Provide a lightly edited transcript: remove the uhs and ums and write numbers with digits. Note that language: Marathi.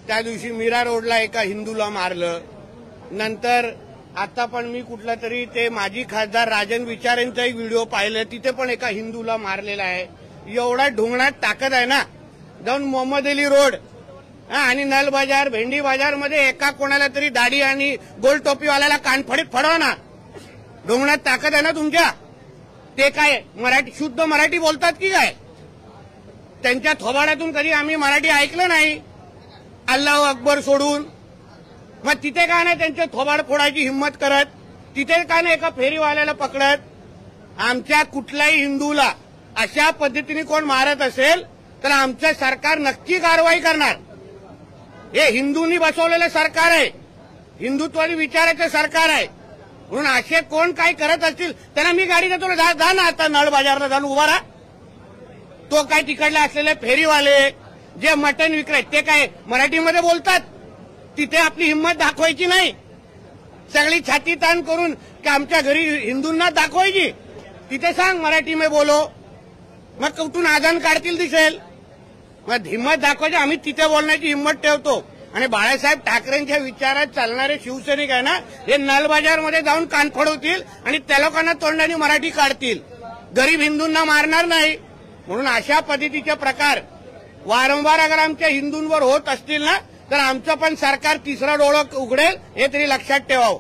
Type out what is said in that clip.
त्या दिवशी मीरा रोडला एका हिंदूला मारलं. नंतर आता पण मी कुठला तरी ते माजी खासदार राजन विचारेंचा एक व्हिडिओ पाहिलं, तिथे पण एका हिंदूला मारलेला आहे. एवढा ढोंगणात ताकद आहे ना, जाऊन मोहम्मद अली रोड आणि नल बाजार, भेंडी बाजार मध्ये एका कोणाला तरी दाढी आणि गोल टोपीवाल्याला कानफडीत फडवा ना. ढोंगणात ताकद आहे ना तुमच्या. ते काय मराठी शुद्ध मराठी बोलतात की काय? त्यांच्या थोबाडातून कधी आम्ही मराठी ऐकलं नाही, अल्लाहू अकबर सोडून. मग तिथे का नाही त्यांचे थोबाड फोडायची हिंमत करत? तिथे का नाही एका फेरीवाल्याला पकडत? आमच्या कुठल्याही हिंदूला अशा पद्धतीने कोण मारत असेल तर आमचं सरकार नक्की कारवाई करणार. हे हिंदूंनी बसवलेलं सरकार आहे, हिंदुत्वादी विचाराचं सरकार आहे. म्हणून असे कोण काय करत असतील त्यांना मी गाडी देतो, जा ना आता नळ बाजारला जाऊन उभा राहा. तो काय तिकडले असलेले फेरीवाले जे मटण विक्रेत ते काय मराठीमध्ये बोलतात? तिथे आपली हिंमत दाखवायची नाही, सगळी छाती ताण करून की आमच्या घरी हिंदूंना दाखवायची. तिथे सांग मराठी में बोलो, मग कुठून आजान काढतील दिसेल. मग हिंमत दाखवायची, आम्ही तिथे बोलण्याची हिंमत ठेवतो. आणि बाळासाहेब ठाकरेंच्या विचारात चालणारे शिवसैनिक आहे ना, हे नल बाजारमध्ये जाऊन कान फोडवतील आणि त्या लोकांना तोंडाने मराठी काढतील, गरीब हिंदूंना मारणार नाही. म्हणून अशा पद्धतीचे प्रकार वारंवार अगर आमच्या हिंदूंवर होत असतील ना, तर आमचं पण सरकार तिसरा डोळं उघडेल, हे तरी लक्षात ठेवावं.